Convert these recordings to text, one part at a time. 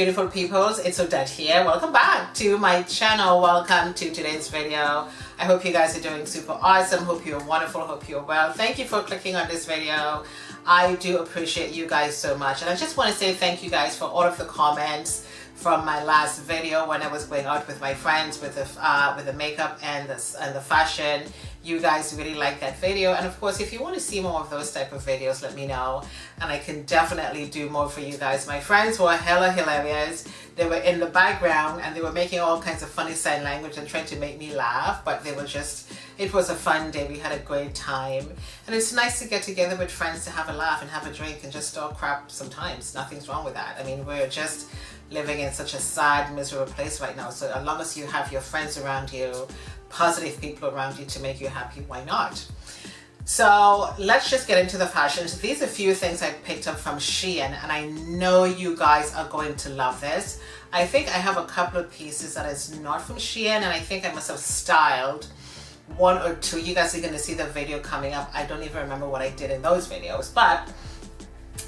beautiful peoples, it's Odette here. Welcome back to my channel. Welcome to today's video. I hope you guys are doing super awesome. Hope you're wonderful. Hope you're well. Thank you for clicking on this video. I do appreciate you guys so much, and I just want to say thank you guys for all of the comments from my last video when I was going out with my friends with the makeup and the fashion. You guys really like that video, and of course if you want to see more of those type of videos, let me know and I can definitely do more for you guys. My friends were hella hilarious. They were in the background and they were making all kinds of funny sign language and trying to make me laugh, but they were just, it was a fun day. We had a great time, and it's nice to get together with friends to have a laugh and have a drink and just talk crap sometimes. Nothing's wrong with that. I mean, we're just living in such a sad, miserable place right now, so as long as you have your friends around you, positive people around you to make you happy, why not? So let's just get into the fashions. These are a few things I picked up from Shein, and I know you guys are going to love this. I think I have a couple of pieces that is not from Shein, and I think I must have styled one or two. You guys are going to see the video coming up. I don't even remember what I did in those videos, but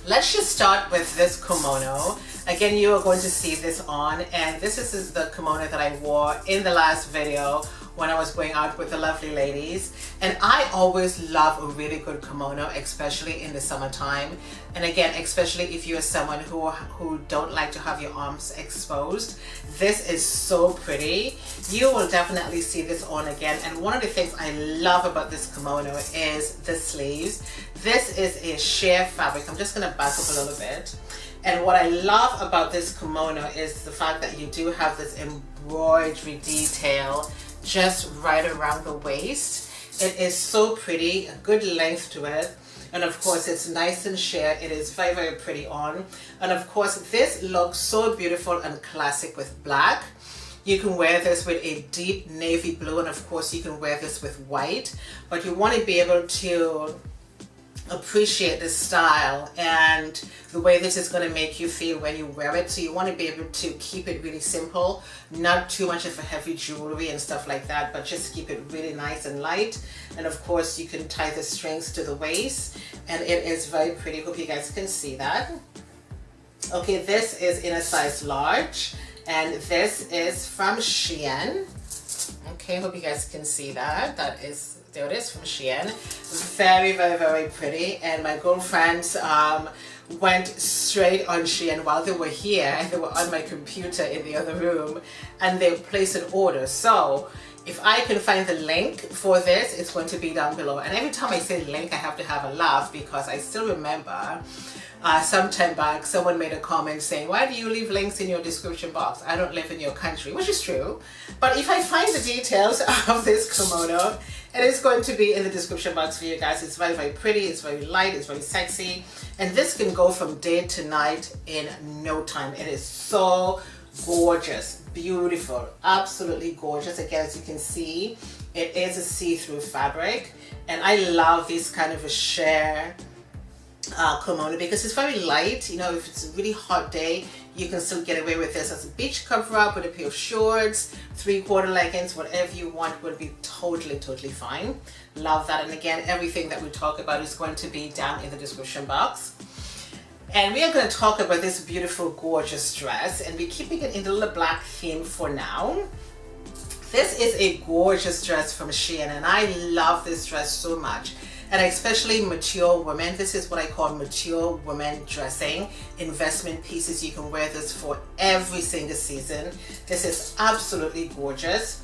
let's just start with this kimono. Again, you are going to see this on, and this is the kimono that I wore in the last video when I was going out with the lovely ladies. And I always love a really good kimono, especially in the summertime. And again, especially if you're someone who don't like to have your arms exposed. This is so pretty. You will definitely see this on again. And one of the things I love about this kimono is the sleeves. This is a sheer fabric. I'm just gonna back up a little bit. And what I love about this kimono is the fact that you do have this embroidery detail just right around the waist. It is so pretty, a good length to it, and of course it's nice and sheer. It is very, very pretty on, and of course this looks so beautiful and classic with black. You can wear this with a deep navy blue, and of course you can wear this with white, but you want to be able to appreciate the style and the way this is going to make you feel when you wear it. So you want to be able to keep it really simple, not too much of a heavy jewelry and stuff like that, but just keep it really nice and light. And of course you can tie the strings to the waist, and it is very pretty. Hope you guys can see that. Okay, this is in a size large, and this is from Shein. Okay, hope you guys can see that. There it is from Shein. Very, very, very pretty. And my girlfriends went straight on Shein while they were here, and they were on my computer in the other room, and they placed an order. So if I can find the link for this, it's going to be down below. And every time I say link, I have to have a laugh, because I still remember some time back someone made a comment saying, why do you leave links in your description box? I don't live in your country, which is true. But if I find the details of this kimono, it is going to be in the description box for you guys. It's very, very pretty, it's very light, it's very sexy, and this can go from day to night in no time. It is so gorgeous, beautiful, absolutely gorgeous. Again, as you can see, it is a see-through fabric, and I love this kind of a sheer kimono because it's very light. You know, if it's a really hot day, you can still get away with this as a beach cover up with a pair of shorts, 3/4 leggings, whatever you want would be totally, totally fine. Love that. And again, everything that we talk about is going to be down in the description box. And we are going to talk about this beautiful, gorgeous dress, and we're keeping it in the little black theme for now. This is a gorgeous dress from Shein, and I love this dress so much. And especially mature women, this is what I call mature women dressing, investment pieces. You can wear this for every single season. This is absolutely gorgeous.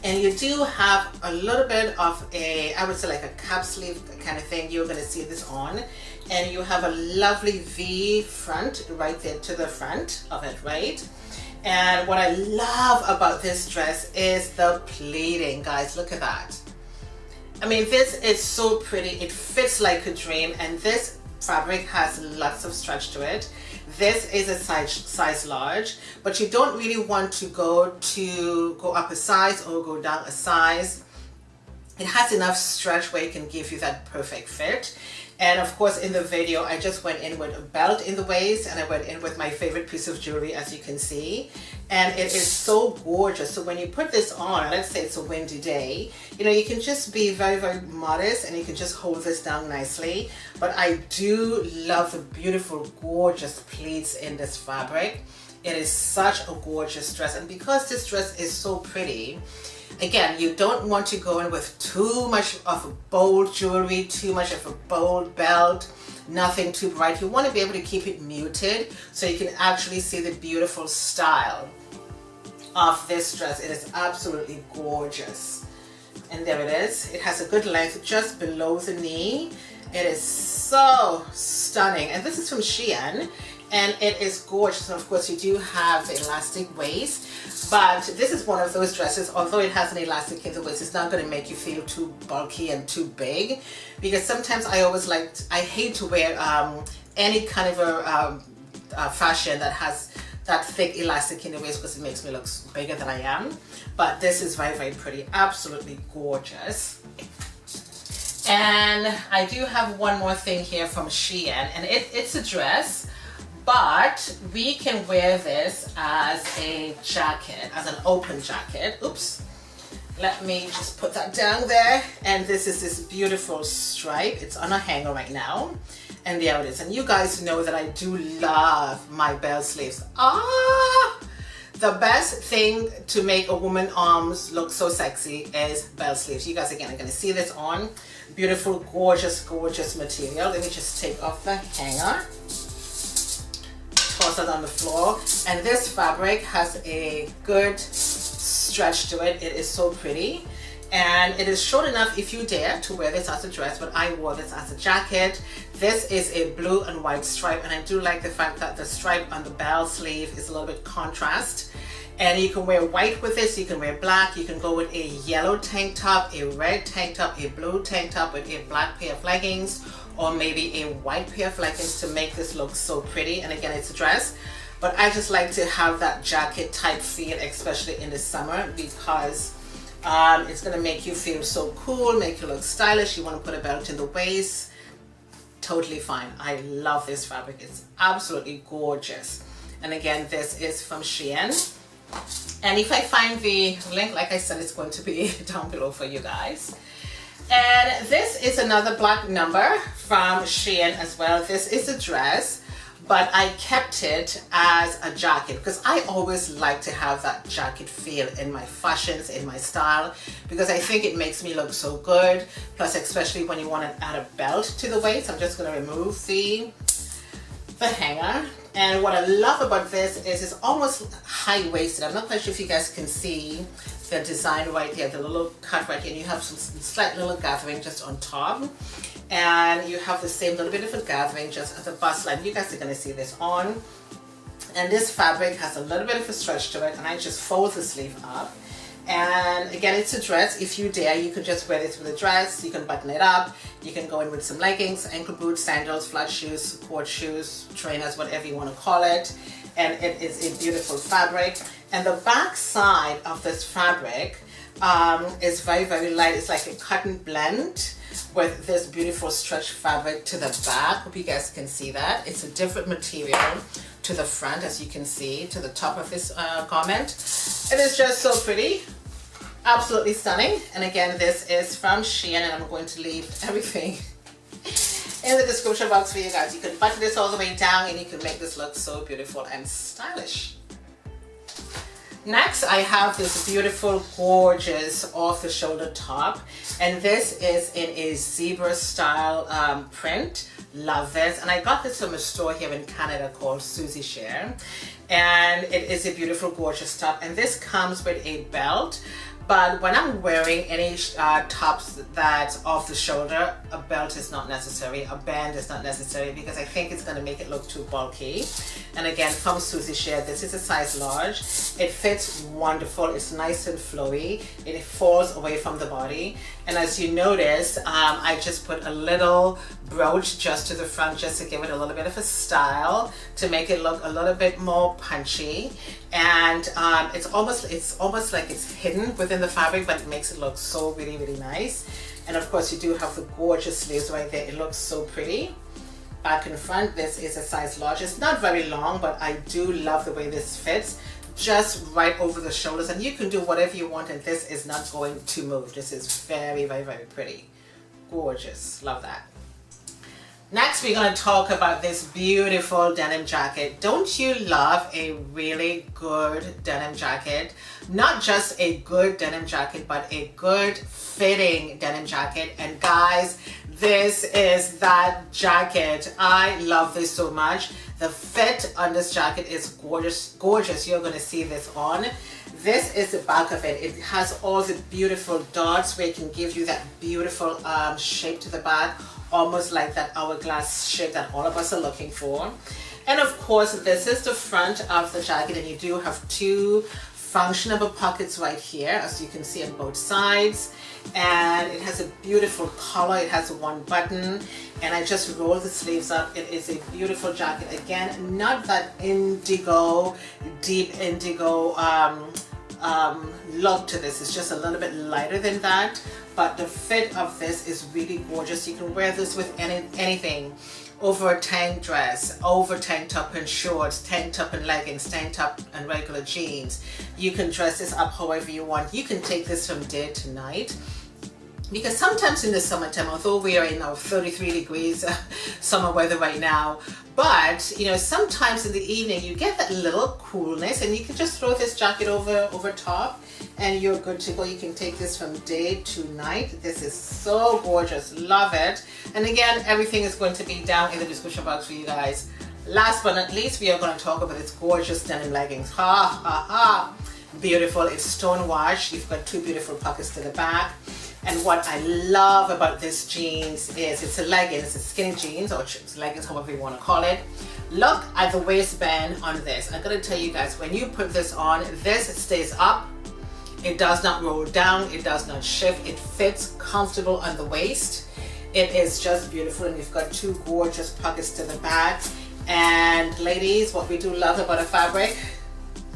And you do have a little bit of a, I would say like a cap sleeve kind of thing. You're going to see this on. And you have a lovely V front right there to the front of it, right? And what I love about this dress is the pleating, guys. Look at that. I mean, this is so pretty. It fits like a dream, and this fabric has lots of stretch to it. This is a size large, but you don't really want to go up a size or go down a size. It has enough stretch where it can give you that perfect fit. And of course, in the video, I just went in with a belt in the waist, and I went in with my favorite piece of jewelry, as you can see. And it is so gorgeous. So when you put this on, let's say it's a windy day, you know, you can just be very, very modest, and you can just hold this down nicely. But I do love the beautiful, gorgeous pleats in this fabric. It is such a gorgeous dress, and because this dress is so pretty, again, you don't want to go in with too much of a bold jewelry, too much of a bold belt, nothing too bright. You want to be able to keep it muted so you can actually see the beautiful style of this dress. It is absolutely gorgeous. And there it is. It has a good length just below the knee. It is so stunning. And this is from Shein, and it is gorgeous. And of course you do have the elastic waist, but this is one of those dresses, although it has an elastic in the waist, it's not going to make you feel too bulky and too big, because sometimes I hate to wear any kind of a fashion that has that thick elastic in the waist, because it makes me look bigger than I am. But this is very, very pretty, absolutely gorgeous. And I do have one more thing here from Shein, and it's a dress, but we can wear this as a jacket, as an open jacket. Oops, let me just put that down there. And this is this beautiful stripe. It's on a hanger right now, and there it is. And you guys know that I do love my bell sleeves. The best thing to make a woman's arms look so sexy is bell sleeves. You guys again are going to see this on. Beautiful, gorgeous, gorgeous material. Let me just take off the hanger, toss it on the floor. And this fabric has a good stretch to it. It is so pretty. And it is short enough if you dare to wear this as a dress, but I wore this as a jacket. This is a blue and white stripe, and I do like the fact that the stripe on the bell sleeve is a little bit contrast. And you can wear white with this, you can wear black, you can go with a yellow tank top, a red tank top, a blue tank top with a black pair of leggings, or maybe a white pair of leggings to make this look so pretty. And again, it's a dress, but I just like to have that jacket type feel, especially in the summer, because it's going to make you feel so cool, make you look stylish. You want to put a belt in the waist, totally fine. I love this fabric. It's absolutely gorgeous. And again, this is from Shein. And if I find the link, like I said, it's going to be down below for you guys. And this is another black number from Shein as well. This is a dress, but I kept it as a jacket because I always like to have that jacket feel in my fashions, in my style, because I think it makes me look so good. Plus, especially when you want to add a belt to the waist. I'm just going to remove the hanger. And what I love about this is it's almost high-waisted. I'm not quite sure if you guys can see the design right here, the little cut right here. And you have some slight little gathering just on top. And you have the same little bit of a gathering just at the bust line. You guys are going to see this on. And this fabric has a little bit of a stretch to it. And I just fold the sleeve up. And again, it's a dress. If you dare, you can just wear this with a dress. You can button it up. You can go in with some leggings, ankle boots, sandals, flat shoes, court shoes, trainers, whatever you want to call it. And it is a beautiful fabric. And the back side of this fabric is very, very light. It's like a cotton blend with this beautiful stretch fabric to the back. Hope you guys can see that. It's a different material to the front, as you can see, to the top of this garment. It is just so pretty, absolutely stunning. And again, this is from Shein, and I'm going to leave everything in the description box for you guys. You can button this all the way down and you can make this look so beautiful and stylish. Next, I have this beautiful, gorgeous off-the-shoulder top, and this is in a zebra style print. Love this. And I got this from a store here in Canada called Susie Share, and it is a beautiful, gorgeous top. And this comes with a belt, but when I'm wearing any tops that's off the shoulder, a belt is not necessary, a band is not necessary, because I think it's going to make it look too bulky. And again, from Susie Share, this is a size large. It fits wonderful. It's nice and flowy. It falls away from the body. And as you notice, I just put a little brooch just to the front, just to give it a little bit of a style, to make it look a little bit more punchy. And it's almost like it's hidden within the fabric, but it makes it look so really, really nice. And of course, you do have the gorgeous sleeves right there. It looks so pretty. Back and front, this is a size large. It's not very long, but I do love the way this fits, just right over the shoulders. And you can do whatever you want, and this is not going to move. This is very, very, very pretty. Gorgeous. Love that. Next, we're going to talk about this beautiful denim jacket. Don't you love a really good denim jacket? Not just a good denim jacket, but a good fitting denim jacket. And guys, this is that jacket. I love this so much. The fit on this jacket is gorgeous, gorgeous. You're going to see this on. This is the back of it. It has all the beautiful dots where it can give you that beautiful shape to the back, almost like that hourglass shape that all of us are looking for. And of course, this is the front of the jacket, and you do have two functional pockets right here, as you can see on both sides. And it has a beautiful collar. It has one button, and I just roll the sleeves up. It is a beautiful jacket. Again, not that indigo, deep indigo look to this. It's just a little bit lighter than that, but the fit of this is really gorgeous. You can wear this with anything, over a tank dress, over tank top and shorts, tank top and leggings, tank top and regular jeans. You can dress this up however you want. You can take this from day to night, because sometimes in the summertime, although we are in our 33 degrees summer weather right now, but you know, sometimes in the evening you get that little coolness, and you can just throw this jacket over top and you're good to go. You can take this from day to night. This is so gorgeous. Love it. And again, everything is going to be down in the description box for you guys. Last but not least, we are going to talk about this gorgeous denim leggings. Ha ha ha. Beautiful. It's stone washed. You've got two beautiful pockets to the back. And what I love about this jeans is it's a legging, it's a skinny jeans, or leggings, however you want to call it. Look at the waistband on this. I'm going to tell you guys, when you put this on, this stays up. It does not roll down. It does not shift. It fits comfortable on the waist. It is just beautiful, and you've got two gorgeous pockets to the back. And ladies, what we do love about a fabric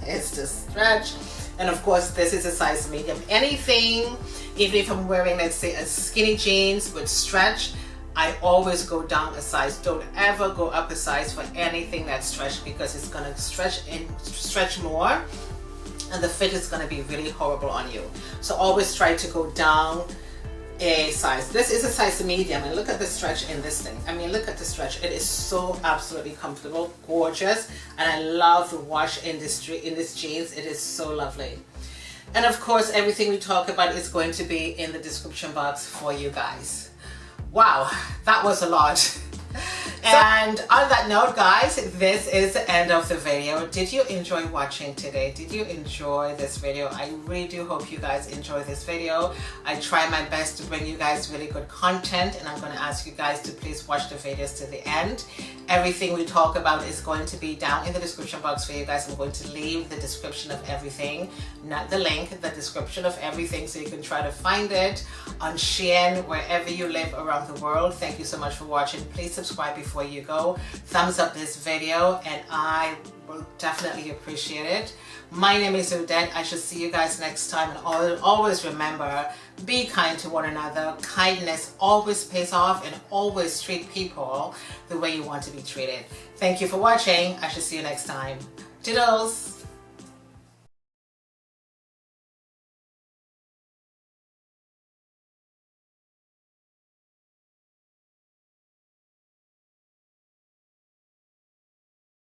is the stretch. And of course, this is a size medium. Anything, even if I'm wearing, let's say, a skinny jeans with stretch, I always go down a size. Don't ever go up a size for anything that's stretched, because it's gonna stretch more, and the fit is gonna be really horrible on you. So always try to go down a size. This is a size medium, and look at the stretch in this thing. I mean, look at the stretch. It is so absolutely comfortable, gorgeous, and I love the wash in this jeans. It is so lovely. And of course, everything we talk about is going to be in the description box for you guys. Wow, that was a lot. And on that note, guys, this is the end of the video. Did you enjoy watching today? Did you enjoy this video? I really do hope you guys enjoy this video. I try my best to bring you guys really good content, and I'm going to ask you guys to please watch the videos to the end. Everything we talk about is going to be down in the description box for you guys. I'm going to leave the description of everything, not the link, the description of everything, so you can try to find it on Shein, wherever you live around the world. Thank you so much for watching. Please subscribe before you go. Thumbs up this video, and I will definitely appreciate it. My name is Odette. I shall see you guys next time, and always remember, be kind to one another. Kindness always pays off, and always treat people the way you want to be treated. Thank you for watching. I shall see you next time. Toodles!